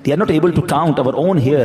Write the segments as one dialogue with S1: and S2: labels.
S1: They are not able to count our own hair.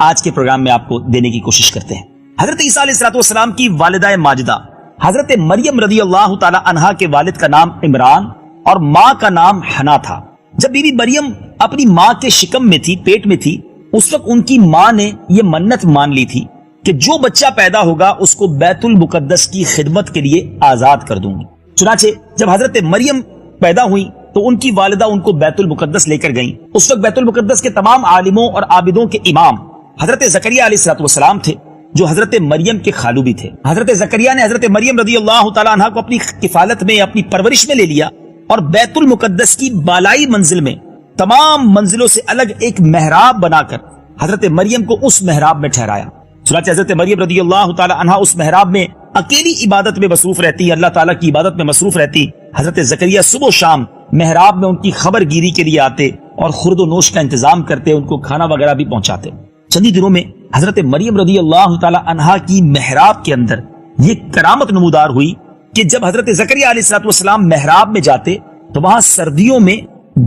S1: آج کے programme میں آپ کو دینے کی کوشش کرتے ہیں۔ حضرت عیسیٰ علیہ السلام کی والدہ ماجدہ حضرت مریم رضی اللہ تعالی عنہا کے والد کا نام عمران اور ماں کا نام حنا تھا۔ جب بی بی مریم اپنی ماں کے شکم میں تھی، پیٹ میں تھی، اس وقت ان کی ماں نے یہ منت مان لی تھی کہ جو بچہ پیدا ہوگا اس کو بیت المقدس کی خدمت کے لیے آزاد کر دوں گی۔ چنانچہ جب حضرت مریم پیدا ہوئی تو ان کی والدہ ان کو بیت المقدس لے کر گئیں۔ اس وقت بیت المقدس کے تمام عالموں اور عابدوں کے امام حضرت زکریا علیہ السلام تھے، جو حضرت مریم کے خالو بھی تھے۔ حضرت زکریا نے حضرت مریم رضی اللہ تعالی عنہ کو اپنی کفالت میں، اپنی پرورش میں لے لیا اور بیت المقدس کی بالائی منزل میں تمام منزلوں سے الگ ایک محراب بنا کر حضرت مریم کو اس محراب میں ٹھہرایا۔ چنانچہ حضرت مریم رضی اللہ تعالی عنہ اس محراب میں اکیلی عبادت میں مصروف رہتی، اللہ تعالیٰ کی عبادت میں مصروف رہتی۔ حضرت زکریا صبح و شام محراب میں ان کی خبر گیری کے لیے آتے اور خورد و نوش کا انتظام کرتے، ان کو کھانا وغیرہ بھی پہنچاتے۔ چندی دنوں میں حضرت مریم رضی اللہ تعالی عنہا کی محراب کے اندر یہ کرامت نمودار ہوئی کہ جب حضرت زکریا علیہ السلام محراب میں جاتے تو وہاں سردیوں میں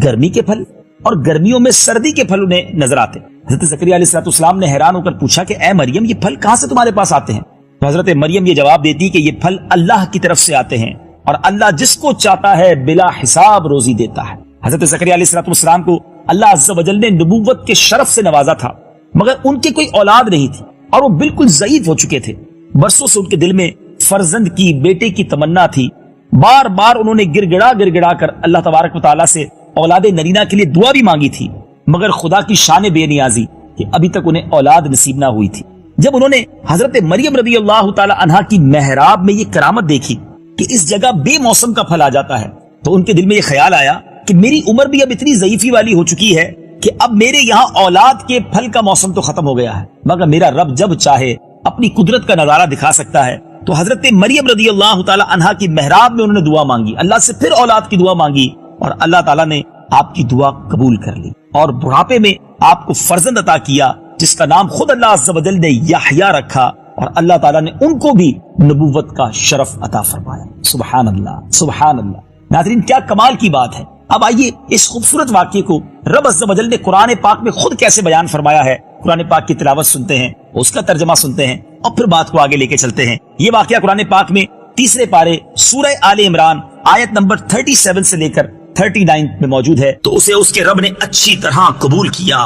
S1: گرمی کے پھل اور گرمیوں میں سردی کے پھل انہیں نظر آتے۔ حضرت زکریا علیہ السلام نے حیران ہو کر پوچھا کہ اے مریم، یہ پھل کہاں سے تمہارے پاس آتے ہیں؟ تو حضرت مریم یہ جواب دیتی کہ یہ پھل اللہ کی طرف سے آتے ہیں اور اللہ جس کو چاہتا ہے بلا حساب روزی دیتا ہے۔ حضرت زکریا علیہ السلام کو اللہ عز و جل نے نبوت کے شرف سے نوازا تھا، مگر ان کے کوئی اولاد نہیں تھی اور وہ بالکل ضعیف ہو چکے تھے۔ برسوں سے ان کے دل میں فرزند کی، بیٹے کی تمنا تھی۔ بار بار انہوں نے گر گڑا کر اللہ تبارک و تعالیٰ سے اولاد نرینہ کے لیے دعا بھی مانگی تھی، مگر خدا کی شان بے نیازی کہ ابھی تک انہیں اولاد نصیب نہ ہوئی تھی۔ جب انہوں نے حضرت مریم رضی اللہ تعالی عنہا کی محراب میں یہ کرامت دیکھی کہ اس جگہ بے موسم کا پھل آ جاتا ہے، تو ان کے دل میں یہ خیال آیا کہ میری عمر بھی اب اتنی ضعیفی والی ہو چکی ہے کہ اب میرے یہاں اولاد کے پھل کا موسم تو ختم ہو گیا ہے، مگر میرا رب جب چاہے اپنی قدرت کا نظارہ دکھا سکتا ہے۔ تو حضرت مریم رضی اللہ تعالی عنہا کی محراب میں انہوں نے دعا مانگی، اللہ سے پھر اولاد کی دعا مانگی اور اللہ تعالیٰ نے آپ کی دعا قبول کر لی اور بڑھاپے میں آپ کو فرزند عطا کیا، جس کا نام خود اللہ عز و جل نے یحییٰ رکھا، اور اللہ تعالیٰ نے ان کو بھی نبوت کا شرف عطا فرمایا۔ سبحان اللہ، سبحان اللہ۔ ناظرین، کیا کمال کی بات ہے۔ اب آئیے اس خوبصورت واقعے کو رب عز و جل نے قرآن پاک میں خود کیسے بیان فرمایا ہے، قرآن پاک کی تلاوت سنتے ہیں، اس کا ترجمہ سنتے ہیں اور پھر بات کو آگے لے کے چلتے ہیں۔ یہ واقعہ قرآن پاک میں 3 پارے سورہ آل عمران آیت نمبر 37 سے لے کر 39 میں موجود ہے۔ تو اسے اس کے رب نے اچھی طرح قبول کیا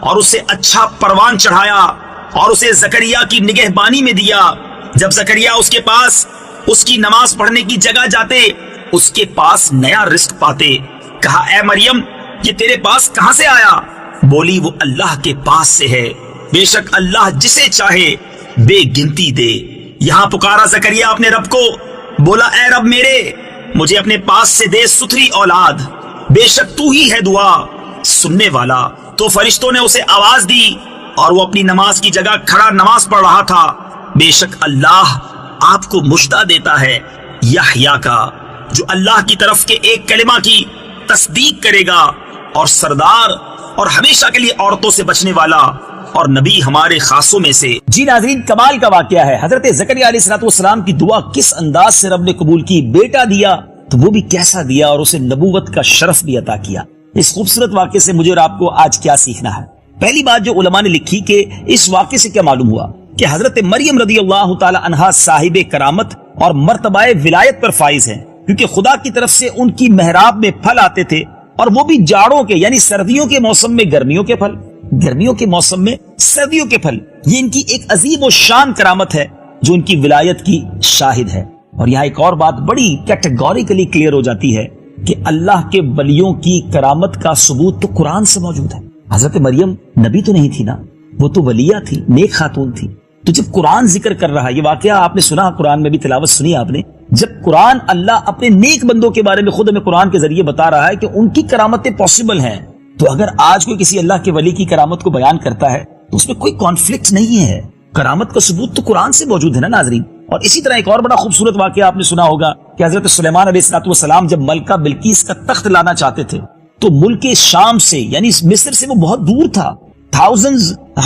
S1: اور اسے اچھا پروان چڑھایا اور اسے زکریا کی نگہبانی میں دیا۔ جب زکریا اس کے پاس اس کی نماز پڑھنے کی جگہ جاتے، اس کے پاس نیا رزق پاتے۔ کہا اے مریم، یہ تیرے پاس کہاں سے آیا؟ بولی وہ اللہ کے پاس سے ہے، بے شک اللہ جسے چاہے بے گنتی دے۔ یہاں پکارا زکریا اپنے رب کو، بولا اے رب میرے، مجھے اپنے پاس سے دے ستھری اولاد، بے شک تو ہی ہے دعا سننے والا۔ تو فرشتوں نے اسے آواز دی اور وہ اپنی نماز کی جگہ کھڑا نماز پڑھ رہا تھا۔ بے شک اللہ آپ کو مژدہ دیتا ہے یحییٰ کا، جو اللہ کی طرف کے ایک کلمہ کی تصدیق کرے گا، اور سردار اور ہمیشہ کے لیے عورتوں سے بچنے والا اور نبی ہمارے خاصوں میں سے۔ جی ناظرین، کمال کا واقعہ ہے۔ حضرت زکریا علیہ السلام کی دعا کس انداز سے رب نے قبول کی، بیٹا دیا تو وہ بھی کیسا دیا، اور اسے نبوت کا شرف بھی عطا کیا۔ اس خوبصورت واقعے سے مجھے اور آپ کو آج کیا سیکھنا ہے؟ پہلی بات جو علماء نے لکھی کہ اس واقعے سے کیا معلوم ہوا کہ حضرت مریم رضی اللہ تعالی عنہا صاحب کرامت اور مرتبہ ولایت پر فائز ہیں، کیونکہ خدا کی طرف سے ان کی محراب میں پھل آتے تھے، اور وہ بھی جاڑوں کے یعنی سردیوں کے موسم میں گرمیوں کے پھل، گرمیوں کے موسم میں سردیوں کے پھل۔ یہ ان کی ایک عظیم و شان کرامت ہے جو ان کی ولایت کی شاہد ہے۔ اور یہاں ایک اور بات بڑی کیٹیگوریکلی کلیئر ہو جاتی ہے کہ اللہ کے ولیوں کی کرامت کا ثبوت تو قرآن سے موجود ہے۔ حضرت مریم نبی تو نہیں تھی نا، وہ تو ولیہ تھی، نیک خاتون تھی۔ تو جب قرآن ذکر کر رہا، یہ واقعہ آپ نے سنا، قرآن میں بھی تلاوت سنی آپ نے، جب قرآن اللہ اپنے نیک بندوں کے بارے میں خود ہمیں قرآن کے ذریعے بتا رہا ہے کہ ان کی کرامتیں پاسبل ہیں، تو اگر آج کوئی کسی اللہ کے ولی کی کرامت کو بیان کرتا ہے تو اس میں کوئی کانفلکٹ نہیں ہے۔ کرامت کا ثبوت تو قرآن سے موجود ہے نا ناظرین۔ اور اسی طرح ایک اور بڑا خوبصورت واقعہ آپ نے سنا ہوگا کہ حضرت سلیمان علیہ السلام جب ملکہ بلقیس کا تخت لانا چاہتے تھے تو ملک شام سے یعنی مصر سے وہ بہت دور تھا،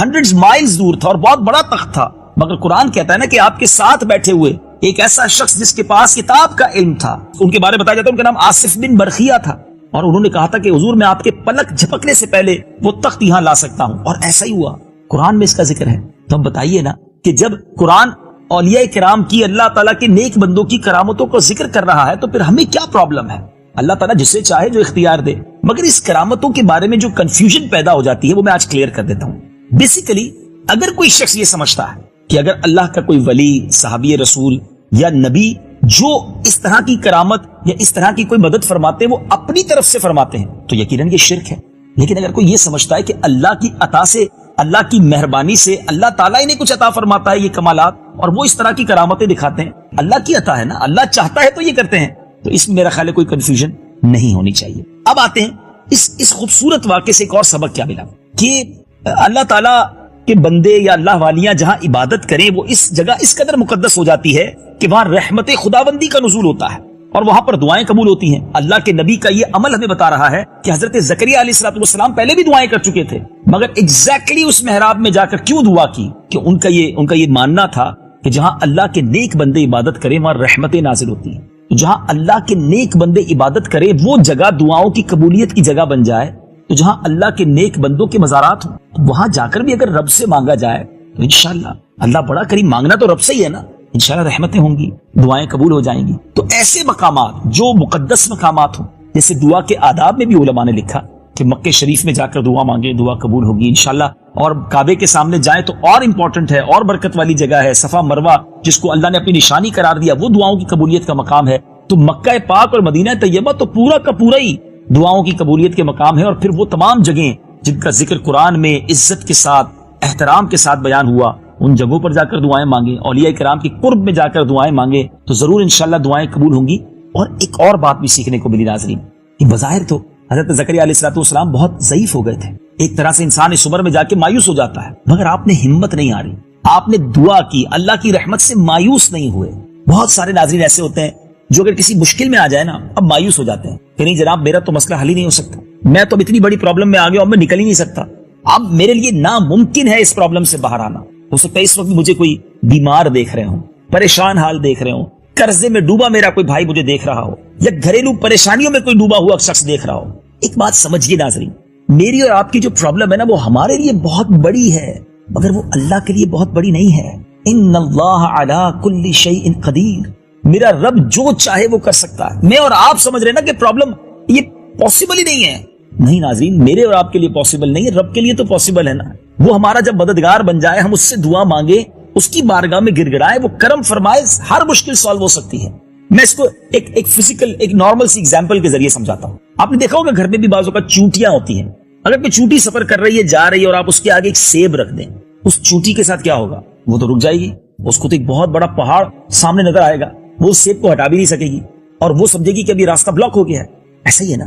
S1: ہنڈریڈز مائلز دور تھا اور بہت بڑا تخت تھا، مگر قرآن کہتا ہے نا کہ آپ کے ساتھ بیٹھے ہوئے ایک ایسا شخص جس کے پاس کتاب کا علم تھا، ان کے بارے میں بتایا جاتا ہے ان کا نام آصف بن برخیہ تھا، اور انہوں نے کہا تھا کہ حضور میں آپ کے پلک جھپکنے سے پہلے وہ تخت یہاں لا سکتا ہوں، اور ایسا ہی ہوا۔ قرآن میں اس کا ذکر ہے. تو اب بتائیے نا کہ جب قرآن اولیاء کرام کی، اللہ تعالیٰ کے نیک بندوں کی کرامتوں کو ذکر کر رہا ہے تو پھر ہمیں کیا پرابلم ہے؟ اللہ تعالیٰ جسے چاہے جو اختیار دے. مگر اس کرامتوں کے بارے میں جو کنفیوژن پیدا ہو جاتی ہے وہ میں آج کلیئر کر دیتا ہوں. بیسیکلی اگر کوئی شخص یہ سمجھتا ہے کہ اگر اللہ کا کوئی ولی، صحابی رسول یا نبی جو اس طرح کی کرامت یا اس طرح کی کوئی مدد فرماتے ہیں وہ اپنی طرف سے فرماتے ہیں تو یقیناً یہ شرک ہے. لیکن اگر کوئی یہ سمجھتا ہے کہ اللہ کی عطا سے، اللہ کی مہربانی سے اللہ تعالیٰ انہیں کچھ عطا فرماتا ہے یہ کمالات، اور وہ اس طرح کی کرامتیں دکھاتے ہیں، اللہ کی عطا ہے نا، اللہ چاہتا ہے تو یہ کرتے ہیں، تو اس میں میرا خیال ہے کوئی کنفیوژن نہیں ہونی چاہیے. اب آتے ہیں اس خوبصورت واقعے سے ایک اور سبق کیا ملا کہ اللہ تعالیٰ کہ بندے یا اللہ والیاں جہاں عبادت کریں وہ اس جگہ اس قدر مقدس ہو جاتی ہے کہ وہاں رحمت خداوندی کا نزول ہوتا ہے اور وہاں پر دعائیں قبول ہوتی ہیں. اللہ کے نبی کا یہ عمل ہمیں بتا رہا ہے کہ حضرت زکریا علیہ السلام پہلے بھی دعائیں کر چکے تھے، مگر ایگزیکٹلی اس محراب میں جا کر کیوں دعا کی؟ کہ ان کا یہ ماننا تھا کہ جہاں اللہ کے نیک بندے عبادت کریں وہاں رحمتیں نازل ہوتی ہیں. جہاں اللہ کے نیک بندے عبادت کریں وہ جگہ دعاؤں کی قبولیت کی جگہ بن جائے. تو جہاں اللہ کے نیک بندوں کے مزارات ہوں وہاں جا کر بھی اگر رب سے مانگا جائے تو انشاءاللہ اللہ بڑا کریم، مانگنا تو رب سے ہی ہے نا، انشاءاللہ رحمتیں ہوں گی، دعائیں قبول ہو جائیں گی. تو ایسے مقامات جو مقدس مقامات ہوں، جیسے دعا کے آداب میں بھی علماء نے لکھا کہ مکہ شریف میں جا کر دعا مانگے، دعا قبول ہوگی انشاءاللہ. اور کعبے کے سامنے جائیں تو اور امپورٹنٹ ہے، اور برکت والی جگہ ہے. صفا مروہ جس کو اللہ نے اپنی نشانی قرار دیا وہ دعاؤں کی قبولیت کا مقام ہے. تو مکہ پاک اور مدینہ طیبہ تو پورا کا پورا ہی دعاؤں کی قبولیت کے مقام ہے. اور پھر وہ تمام جگہیں جن کا ذکر قرآن میں عزت کے ساتھ، احترام کے ساتھ بیان ہوا، ان جگہوں پر جا کر دعائیں مانگیں، اولیاء کرام کی قرب میں جا کر دعائیں مانگیں تو ضرور انشاءاللہ دعائیں قبول ہوں گی. اور ایک اور بات بھی سیکھنے کو ملی ناظرین، کہ بظاہر تو حضرت زکریا علیہ السلام بہت ضعیف ہو گئے تھے. ایک طرح سے انسان اس عمر میں جا کے مایوس ہو جاتا ہے، مگر آپ نے ہمت نہیں ہاری، آپ نے دعا کی، اللہ کی رحمت سے مایوس نہیں ہوئے. بہت سارے ناظرین ایسے ہوتے ہیں جو اگر کسی مشکل میں آ جائے نا اب مایوس ہو جاتے ہیں کہ نہیں جناب میرا تو مسئلہ حل ہی نہیں ہو سکتا، میں تو اب اتنی بڑی پرابلم میں آ گیا اور میں نکل ہی نہیں سکتا، اب میرے لیے ناممکن ہے اس پرابلم سے باہر آنا. ہو سکتا ہے اس وقت مجھے کوئی بیمار دیکھ رہے ہوں، پریشان حال دیکھ رہے ہوں، قرضے میں ڈوبا میرا کوئی بھائی مجھے دیکھ رہا ہو، یا گھریلو پریشانیوں میں کوئی ڈوبا ہوا شخص دیکھ رہا ہو. ایک بات سمجھیے ناظرین، میری اور آپ کی جو پرابلم ہے نا وہ ہمارے لیے بہت بڑی ہے مگر وہ اللہ کے لیے بہت بڑی نہیں ہے. ان اللہ علی کل شیء قدیر، میرا رب جو چاہے وہ کر سکتا ہے. میں اور آپ سمجھ رہے نا کہ پرابلم یہ پاسبل ہی نہیں ہے. نہیں ناظرین، میرے اور آپ کے لیے پاسبل نہیں ہے، رب کے لیے تو پاسبل ہے نا. وہ ہمارا جب مددگار بن جائے، ہم اس سے دعا مانگے، اس کی بارگاہ میں گر گڑائے، وہ کرم فرمائے، ہر مشکل سالو ہو سکتی ہے. میں اس کو ایک فزیکل، ایک نارمل سی ایگزامپل کے ذریعے سمجھاتا ہوں. آپ نے دیکھا ہوگا گھر میں بھی بعض اوقات چونٹیاں ہوتی ہیں. اگر کوئی چونٹی سفر کر رہی ہے، جا رہی ہے، اور آپ اس کے آگے ایک سیب رکھ دیں، اس چونٹی کے ساتھ کیا ہوگا؟ وہ تو رک جائے گی، اس کو تو ایک بہت بڑا پہاڑ سامنے نظر آئے گا، وہ سیب کو ہٹا بھی نہیں سکے گی اور وہ سمجھے گی کہ ابھی راستہ بلاک ہو گیا ہے. ایسا ہی ہے نا.